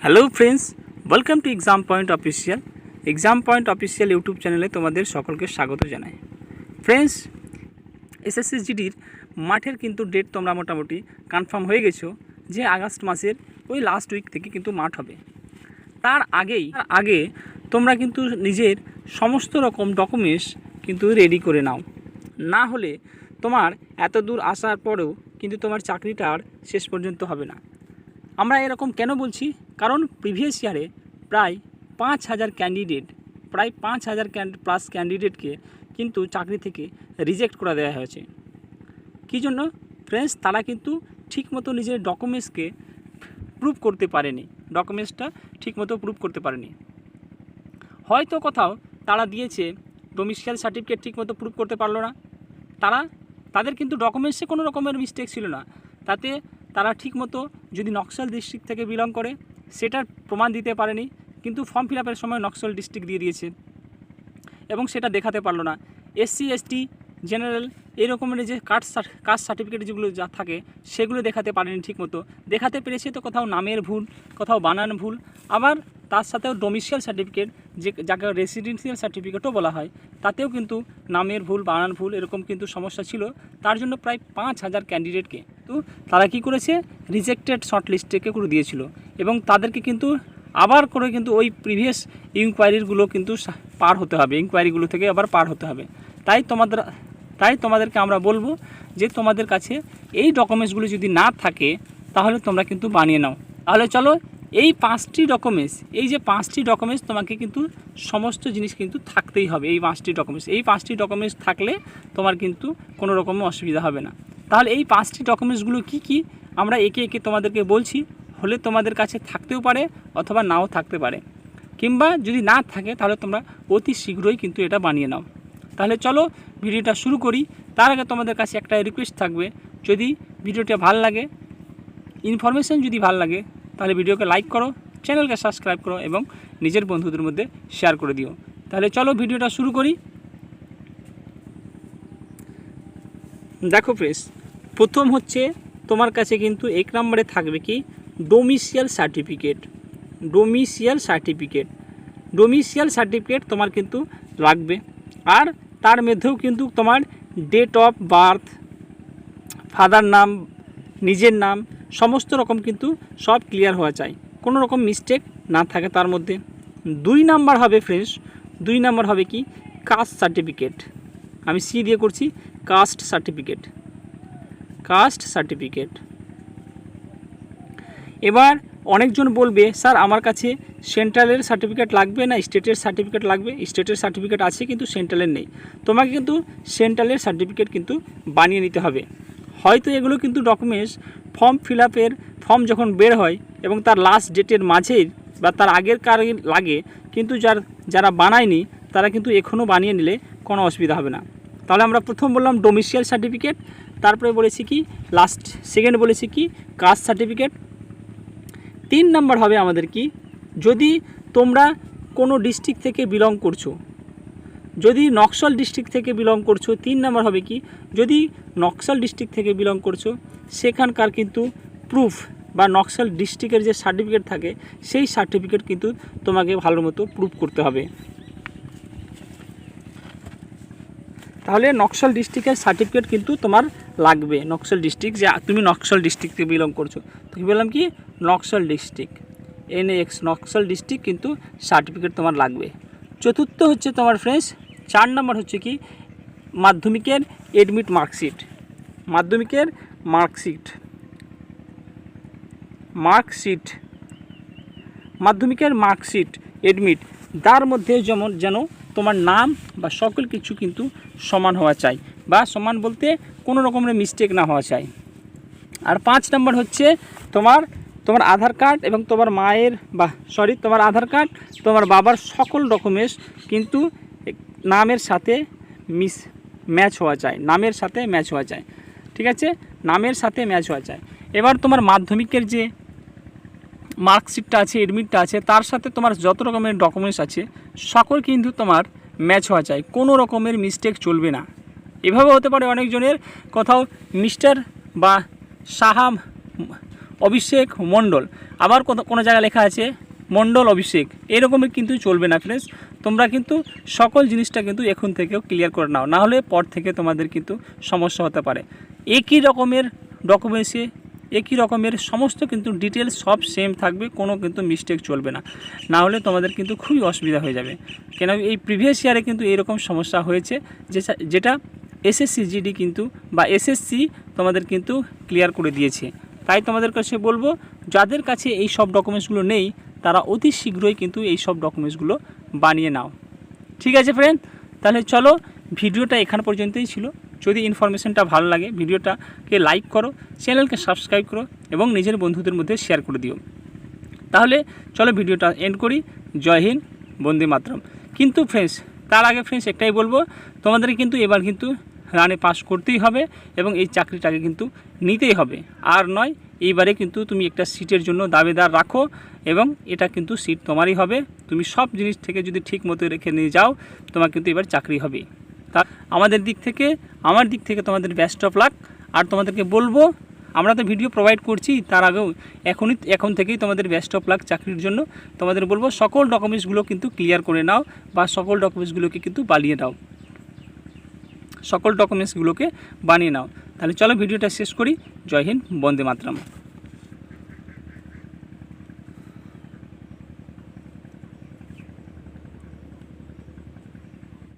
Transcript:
Hello friends, welcome to exam point official. Exam point official YouTube চ্যানেলে তোমাদের সকলকে স্বাগত জানাই। ফ্রেন্ডস, এসএসসি জিডির মাঠের কিন্তু ডেট তোমরা মোটামুটি কনফার্ম হয়ে গেছো যে আগস্ট মাসের ওই লাস্ট উইক থেকে কিন্তু মাঠ হবে। তার আগে তোমরা কিন্তু নিজের সমস্ত রকম ডকুমেন্টস কিন্তু রেডি করে নাও, না হলে তোমার এত দূর আসার পরেও কিন্তু তোমার চাকরিটা আর শেষ পর্যন্ত হবে না। আমরা এরকম কেন বলছি? কারণ প্রিভিয়াস ইয়ারে প্রায় 5,000 ক্যান্ডিডেট, প্রায় 5,000 প্লাস ক্যান্ডিডেটকে কিন্তু চাকরি থেকে রিজেক্ট করে দেওয়া হয়েছে। কী জন্য? ফ্রেন্ডস, তারা কিন্তু ঠিকমতো নিজের ডকুমেন্টসকে প্রুভ করতে পারেনি, ডকুমেন্টসটা ঠিকমতো প্রুভ করতে পারেনি। হয়তো কোথাও তারা দিয়েছে ডোমিসাইল সার্টিফিকেট ঠিকমতো প্রুভ করতে পারলো না, তাদের কিন্তু ডকুমেন্টসে কোনো রকমের মিস্টেক ছিল না, তাতে তারা ঠিকমতো যদি নকশাল ডিস্ট্রিক্ট থেকে বিলং করে সেটার প্রমাণ দিতে পারেনি, কিন্তু ফর্ম ফিল আপের সময় নকশাল ডিস্ট্রিক্ট দিয়ে দিয়েছে এবং সেটা দেখাতে পারলো না। এসসি এসটি জেনারেল এই রকমের যে কাস্ট সার্টিফিকেট যেগুলো যা থাকে সেগুলো দেখাতে পারেনি ঠিকমতো। দেখাতে পেরেছে তো কোথাও নামের ভুল, কোথাও বানান ভুল, আবার তার সাথেও ডোমিসাইল সার্টিফিকেট যাকে রেসিডেন্সিয়াল সার্টিফিকেটও বলা হয়, তাতেও কিন্তু নামের ভুল, বানান ভুল এরকম কিন্তু সমস্যা ছিল। তার জন্য প্রায় 5,000 ক্যান্ডিডেটকে তো তারা কি করেছে, রিজেক্টেড শর্ট লিস্টে করে দিয়েছিল এবং তাদেরকে কিন্তু আবার করে কিন্তু ওই প্রিভিয়াস ইনকোয়ারিগুলো কিন্তু পার হতে হবে, ইনকোয়ারিগুলো থেকে আবার পার হতে হবে। তাই তোমাদেরকে আমরা বলবো যে তোমাদের কাছে এই ডকুমেন্টসগুলো যদি না থাকে তাহলে তোমরা কিন্তু বানিয়ে নাও। তাহলে চলো, এই 5টি ডকুমেন্টস, এই যে 5টি ডকুমেন্টস তোমাকে কিন্তু সমস্ত জিনিস কিন্তু থাকতেই হবে। এই 5টি ডকুমেন্টস থাকলে তোমার কিন্তু কোনো রকম অসুবিধা হবে না। তাহলে এই 5টি ডকুমেন্টসগুলো কি আমরা একে একে তোমাদেরকে বলছি, হলে তোমাদের কাছে থাকতেও পারে অথবা নাও থাকতে পারে, কিংবা যদি না থাকে তাহলে তোমরা অতি শীঘ্রই কিন্তু এটা বানিয়ে নাও। তাহলে চলো ভিডিওটা শুরু করি। তার আগে তোমাদের কাছে একটা রিকোয়েস্ট থাকবে, যদি ভিডিওটা ভালো লাগে, ইনফরমেশান যদি ভালো লাগে, তাহলে ভিডিওকে লাইক করো, চ্যানেলকে সাবস্ক্রাইব করো এবং নিজের বন্ধুদের মধ্যে শেয়ার করে দিও। তাহলে চলো ভিডিওটা শুরু করি। দেখো ফ্রেন্ডস, প্রথম হচ্ছে তোমার কাছে কিন্তু 1 নম্বরে থাকবে কি, ডোমিসাইল সার্টিফিকেট তোমার কিন্তু লাগবে। আর তার মধ্যেও কিন্তু তোমার ডেট অফ বার্থ, ফাদার নাম, নিজের নাম সমস্ত রকম কিন্তু সব ক্লিয়ার হওয়া চাই, কোনো রকম মিস্টেক না থাকে তার মধ্যে। 2 নাম্বার হবে ফ্রেন্ডস, 2 নাম্বার হবে কি, কাস্ট সার্টিফিকেট। আমি সি দিয়ে করছি, কাস্ট সার্টিফিকেট। এবার অনেকজন বলবে, স্যার আমার কাছে সেন্ট্রালের সার্টিফিকেট লাগবে না স্টেটের সার্টিফিকেট লাগবে? স্টেটের সার্টিফিকেট আছে কিন্তু সেন্ট্রালের নেই। তোমাকে কিন্তু সেন্ট্রালের সার্টিফিকেট কিন্তু বানিয়ে নিতে হবে। হয়তো এগুলো কিন্তু ডকুমেন্টস ফর্ম ফিল আপের ফর্ম যখন বের হয় এবং তার লাস্ট ডেটের মাঝেই বা তার আগের কারে লাগে, কিন্তু যারা বানায়নি তারা কিন্তু এখনও বানিয়ে নিলে কোনো অসুবিধা হবে না। তাহলে আমরা প্রথম বললাম ডোমিসাইল সার্টিফিকেট, তারপরে বলেছি কি সেকেন্ড বলেছি কি কাস্ট সার্টিফিকেট। 3 নাম্বার হবে আমাদের কি, যদি তোমরা কোনো ডিস্ট্রিক্ট থেকে বিলং করছো, যদি নকশাল ডিস্ট্রিক্ট থেকে বিলং করছো, 3 নাম্বার হবে কি, যদি নকশাল ডিস্ট্রিক্ট থেকে বিলং করছো সেখানকার কিন্তু প্রুফ বা নকশাল ডিস্ট্রিক্টের যে সার্টিফিকেট থাকে সেই সার্টিফিকেট কিন্তু তোমাকে ভালো মতো প্রুফ করতে হবে। তাহলে নকশাল ডিস্ট্রিক্টের সার্টিফিকেট কিন্তু তোমার লাগবে। নকশাল ডিস্ট্রিক্ট, যে তুমি নকশাল ডিস্ট্রিক্ট থেকে বিলং করছো, তো কী বললাম কি, Naxal district, NX Naxal district কিন্তু সার্টিফিকেট তোমার লাগবে। চতুর্থ হচ্ছে তোমার ফ্রেন্ডস, 4 নম্বর হচ্ছে কি, মাধ্যমিকের এডমিট মার্কশিট। মাধ্যমিকের মার্কশিট এডমিট, তার মধ্যে যেন তোমার নাম বা সকল কিছু কিন্তু সমান হওয়া চাই, বা সমান বলতে কোনো রকমের মিস্টেক না হওয়া চাই। আর 5 নম্বর হচ্ছে তোমার আধার কার্ড এবং তোমার আধার কার্ড, তোমার বাবার সকল ডকুমেন্টস কিন্তু নামের সাথে ম্যাচ হওয়া চাই, ঠিক আছে, নামের সাথে ম্যাচ হওয়া চাই। এবার তোমার মাধ্যমিকের যে মার্কশিটটা আছে, এডমিটটা আছে, তার সাথে তোমার যত রকমের ডকুমেন্টস আছে সকল কিন্তু তোমার ম্যাচ হওয়া চাই, কোনো রকমের মিস্টেক চলবে না। এভাবে হতে পারে অনেকজনের কোথাও মিস্টার বা সাহা অভিষেক মণ্ডল, আবার কোনো জায়গায় লেখা আছে মণ্ডল অভিষেক, এরকমের কিন্তু চলবে না ফ্রেন্ডস। তোমরা কিন্তু সকল জিনিসটা কিন্তু এখন থেকেও ক্লিয়ার করে নাও, না হলে পর থেকে তোমাদের কিন্তু সমস্যা হতে পারে। একই রকমের ডকুমেন্টসে একই রকমের সমস্ত কিন্তু ডিটেলস সব সেম থাকবে, কোনো কিন্তু মিস্টেক চলবে না, না হলে তোমাদের কিন্তু খুবই অসুবিধা হয়ে যাবে। কেন এই প্রিভিয়াস ইয়ারে কিন্তু এরকম সমস্যা হয়েছে, যেটা এসএসসি জিডি কিন্তু বা এসএসসি তোমাদের কিন্তু ক্লিয়ার করে দিয়েছে। তাই তোমাদের কাছে বলবো, যাদের কাছে এই সব ডকুমেন্টসগুলো নেই তারা অতি শীঘ্রই কিন্তু এই সব ডকুমেন্টসগুলো বানিয়ে নাও। ঠিক আছে ফ্রেন্ড, তাহলে চলো ভিডিওটা এখান পর্যন্তই ছিল। যদি ইনফরমেশনটা ভালো লাগে ভিডিওটাকে লাইক করো, চ্যানেলকে সাবস্ক্রাইব করো এবং নিজের বন্ধুদের মধ্যে শেয়ার করে দিও। তাহলে চলো ভিডিওটা এন্ড করি। জয় হিন্দ, বন্দে মাতরম। কিন্তু ফ্রেন্ডস, তার আগে ফ্রেন্ডস একটাই বলবো, তোমাদের কিন্তু এবার কিন্তু রানে পাস করতেই হবে এবং এই চাকরিটাকে কিন্তু নিতেই হবে। আর নয়, এইবারে কিন্তু তুমি একটা সিটের জন্য দাবিদার রাখো এবং এটা কিন্তু সিট তোমারই হবে। তুমি সব জিনিস থেকে যদি ঠিক মতো রেখে নিয়ে যাও, তোমার কিন্তু এবার চাকরি হবে। তা আমার দিক থেকে তোমাদের বেস্ট অফ লাক। আর তোমাদেরকে বলবো, আমরা তো ভিডিও প্রোভাইড করছি, তার আগেও এখন থেকেই তোমাদের বেস্ট অফ লাক চাকরির জন্য। তোমাদের বলবো সকল ডকুমেন্টসগুলো কিন্তু ক্লিয়ার করে নাও বা সকল ডকুমেন্টসগুলোকে কিন্তু বানিয়ে নাও, সকল ডকুমেন্টসগুলোকে বানিয়ে নাও। তাহলে চলো ভিডিওটা শেষ করি। জয় হিন্দ, বন্দে মাতরম।